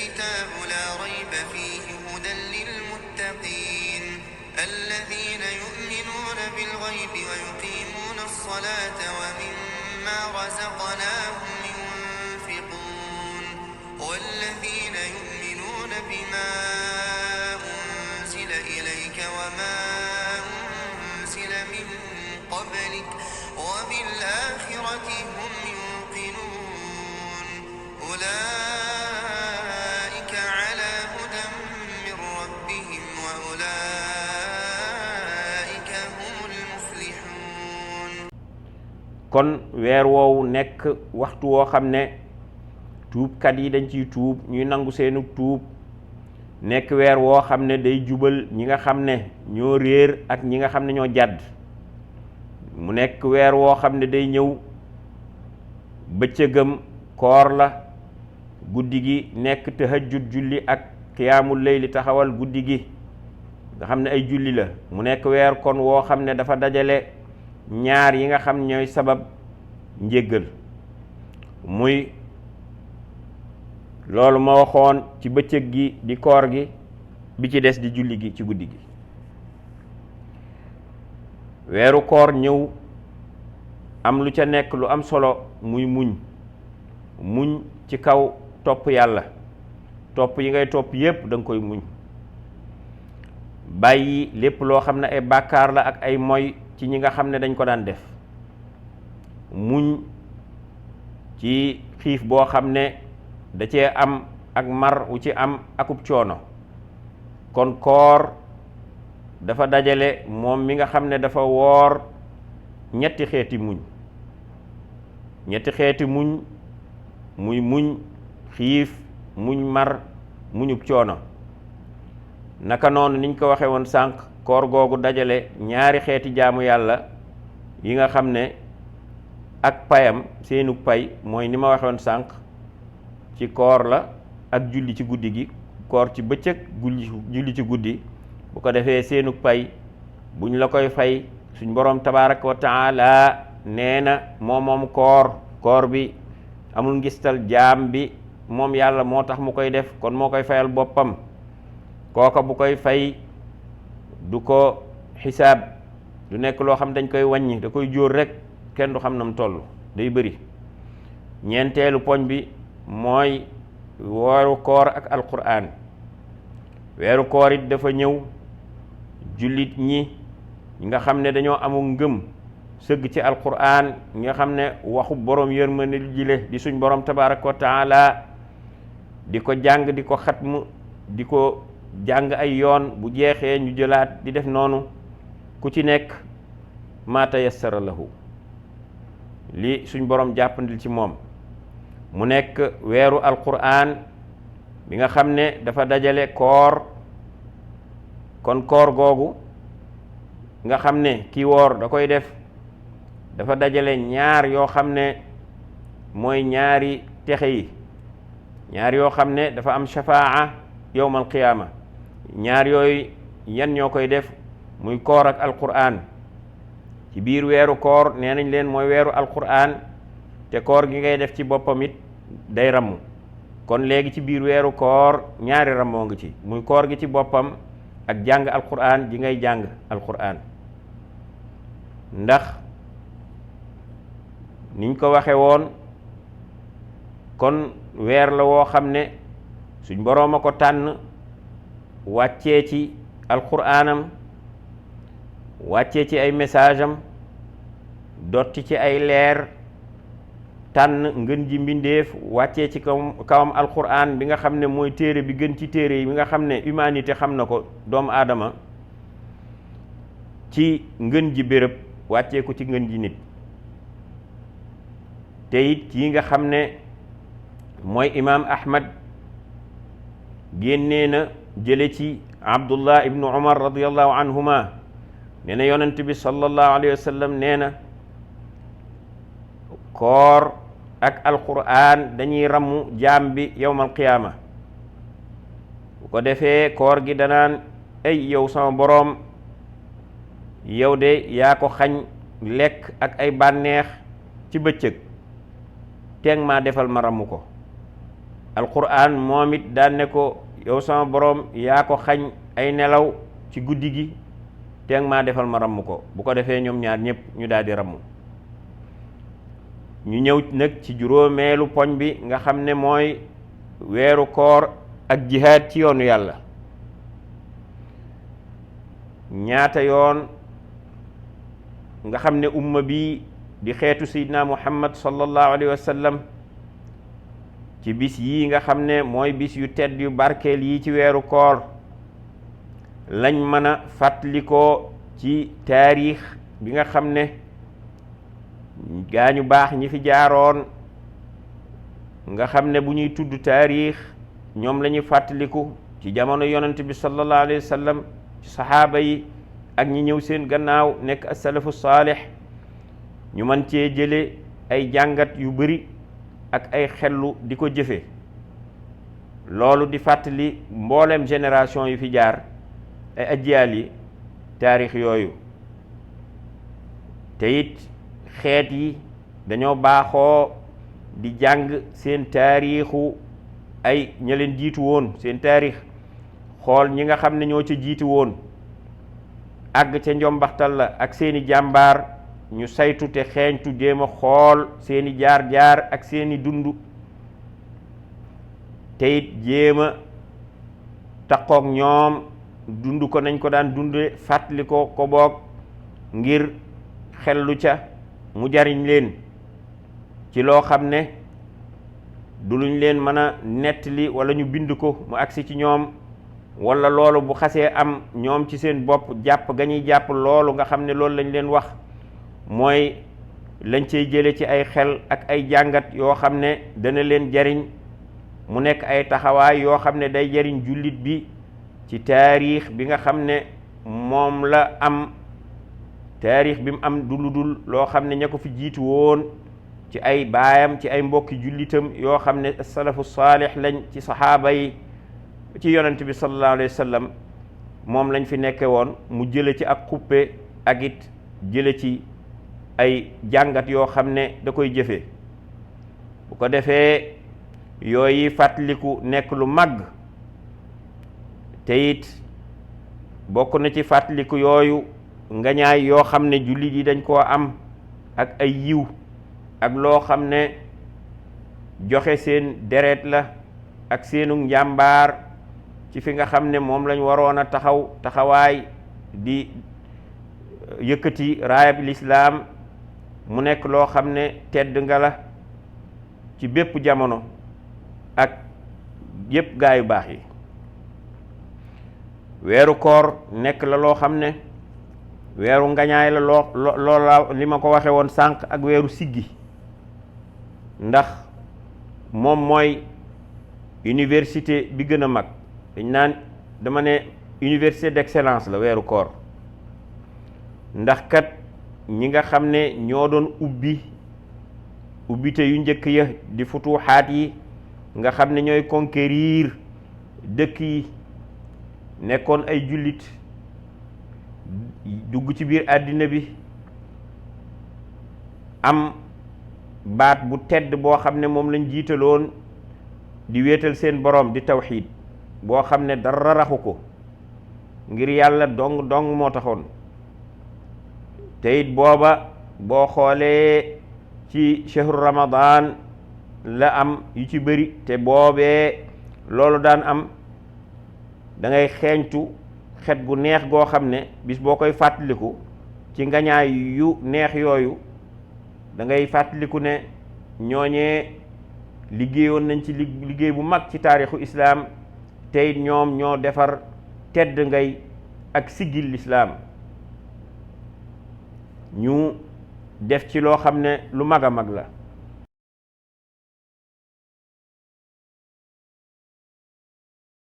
الكتاب لا ريب فيه هدى للمتقين الذين يؤمنون بالغيب ويقيمون الصلاة ومما رزقناهم ينفقون والذين يؤمنون بما أنزل إليك وما أنزل من قبلك وبالآخرة هم يوقنون أولئك على هدى من ربهم وأولئك هم المفلحون. kon weer woowu nekk waxtu woo xam ne tuubkat yi dañ ciy tuub ñuy nangu seenu tuub nekk weer woo xam ne day jubal ñi nga xam ne ñoo réer ak ñi nga xam ne ñoo jàdd mu nekk weer woo xam ne day ñëw bëccëgam koor la guddi gi nekk tahajjud julli ak qiyaamul layli taxawal guddi gi nga xam ne ay julli la mu nekk weer kon woo xam ne dafa dajale ñaar yi nga xam ñooy sabab njéggal muy loolu ma waxoon ci bëccëg gi di koor gi bi ci des di julli gi ci guddi gi weeru koor ñëw am lu ca nekk lu am solo muy muñ ci kaw topp yàlla topp yi ngay topp yépp da nga koy muñ bàyyi lépp loo xam ne ay bàkkaar la ak ay moy ci ñi nga xam ne dañ ko daan def muñ ci xiif boo xam ne da cee am ak mar wu ci am akub coono kon koor dafa dajale moom mi nga xam ne dafa woor ñetti xeeti muñ muy muñ xiif muñ mar muñub coono naka noonu niñ ko waxe woon sànq koor googu dajale ñaari xeeti jaamu yàlla yi nga xam ne ak payam seenu pay mooy ni ma waxe woon sànq ci koor la ak julli ci guddi gi koor ci bëccëg julli ci guddi bu ko defee seenu pay buñ la koy fay suñ boroom tabaaraka wa taala nee na moom koor bi amul ngistal jaam bi moom yàlla moo tax mu koy def kon moo koy fayal boppam kooka bu koy fay du ko xisaab du nekk loo xam dañ koy wàññi da koy jóor rek kenn du xam na mu toll day bëri ñeenteelu poñ bi mooy weeru koor ak alquran weeru koor it dafa ñëw jullit ñi nga xam ne dañoo amul ngëm sëgg ci alquran nga xam ne waxu borom yërmande jile di suñ borom tabaraka wa taala di ko jàng di ko xatmu di ko jàng ay yoon bu jeexee ñu jëlaat di def noonu ku ci nekk ma tayassara lahu li suñ borom jàppandil ci moom mu nekk weeru alquran bi nga xam ne dafa dajale koor kon koor googu nga xam ne kii woor da koy def dafa dajale ñaar yoo xam ne mooy ñaari texe yi ñaar yoo xam ne dafa am shafaa yawmal qiyaama ñaar yooyu yan ñoo koy def muy koor ak alquran ci biir weeru koor nee nañ leen mooy weeru alquran te koor gi ngay def ci boppam it day ramm kon léegi ci biir weeru koor ñaari rammoo ngi ci muy koor gi ci boppam ak jàng alquran ji ngay jàng alquran ndax niñ ko waxe woon kon weer la woo xam ne suñ boroom a ko tànn wàccee ci alquranam wàccee ci ay message am dotti ci ay leer tànn ngën ji mbindeef wàccee ci kawam alquran bi nga xam ne mooy téere bi gën ci téere yi bi nga xam ne humanité xam na ko doomu aadama ci ngën ji béréb wàccee ko ci ngën ji nit te it yi nga xam ne mooy imaam ahmad génnee na jële ci abdullah ibnu umar radiallahu anhuma nee na yonent bi sallallahu alayhi wa sallam nee na koor ak alquran dañuy rammu jaam bi yawmal qiyaama bu ko defee koor gi danaan ay yow sama boroom yow de yaa ko xañ lekk ak ay bànneex ci bëccëg teeg maa defal ma ramm ko alquran moom it daan ne ko yow sama boroom yaa ko xañ ay nelaw ci guddi gi teeg maa defal ma ramm ko. bu ko defee ñoom ñaar ñépp ñu daal di ramm. ñu ñëw nag ci juróomeelu poñ bi nga xam ne mooy weeru koor ak jihaad ci yoonu yàlla. ñaata yoon nga xam ne umma bi di xeetu seydina muhammad sallallahu alayhi wa sallam ci bis yii nga xam ne mooy bis yu tedd yu barkeel yi ci weeru koor lañ mën a fàttalikoo ci taarix bi nga xam ne gaañu baax ñi fi jaaroon nga xam ne bu ñuy tudd taarix ñoom la ñuy fàttaliku ci jamono yonent bi sallallahu alayhi wa sallam ci saxaaba yi ak ñi ñëw seen gannaaw nekk as-salafu saalix ñu mën cee jële ay jàngat yu bari ak ay xellu di ko jëfe. loolu di fàttali mboolem génération yu fi jaar ay ajyaal yi taarix yooyu. te it xeet yi dañoo baaxoo di jàng seen taarixu ay ña leen jiitu woon seen taarix, xool ñi nga xam ne ñoo ca jiitu woon àgg ca njombaxtal la ak seeni jàmbaar, ñu saytu te xeeñtu jéem a xool seeni jaar-jaar ak seeni dund, te it jéem a taqoog ñoom dund ko nañ ko daan dunde, fàttali ko boog ngir xellu ca mu jariñ leen ci loo xam ne du luñ leen mën a nettali wala ñu bind ko mu agsi ci ñoom, wala loolu bu xasee am ñoom ci seen bopp jàpp ga ñuy jàpp loolu nga xam ne loolu lañ leen wax mooy lañ cey jële ci ay xel ak ay jàngat yoo xam ne dana leen jariñ, mu nekk ay taxawaay yoo xam ne day jariñ jullit bi ci taarix bi nga xam ne moom la am. taarix bi mu am du lu dul loo xam ne ña ko fi jiitu woon ci ay baayam ci ay mbokki jullitam yoo xam ne salafu saalix lañ ci saxaaba yi ci yonent bi sallallahu alayhi wa sallam moom lañ fi nekke woon, mu jële ci ak xuppe ak it jële ci ay jàngat yoo xam ne da koy jëfe. bu ko defee yooyu fàttaliku nekk lu màgg, te it bokk na ci fàttaliku yooyu ngañaay yoo xam ne jullit yi dañ koo am ak ay yiw ak loo xam ne joxe seen deret la ak seenu njàmbaar ci fi nga xam ne moom lañ waroon a taxawaay di yëkkati raayab lislaam, mu nekk loo xam ne tedd nga la ci bépp jamono ak yépp gaa yu baax yi. weeru koor nekk la loo xam ne weeru ngañaay la loola li ma ko waxe woon sànq, ak weeru siggi, ndax moom mooy université bi gën a mag. dañ naan dama ne université d'excellence la weeru koor, ndax kat ñi nga xam ne ñoo doon ubbite yu njëkk ya di futuxaat yi nga xam ne ñooy conquérir dëkk yi, nekkoon ay jullit dugg ci biir àddina bi, am baat bu tedd boo xam ne moom lañ jiitaloon di wéetal seen boroom di tawxiid, boo xam ne dara raxu ko, ngir yàlla dong moo taxoon. te it booba boo xoolee ci shahru ramadan la am yu ci bëri, te boobee loolu daan am da ngay xeeñtu xet gu neex goo xam ne bis boo koy fàttaliku ci ngañaay yu neex yooyu da ngay fàttaliku ne ñooñee liggéeyoon nañ ci liggéey bu mag ci taarixu islaam, te it ñoom ñoo defar tedd ngay ak siggil lislaam, ñu def ci loo xam ne lu mag a mag la.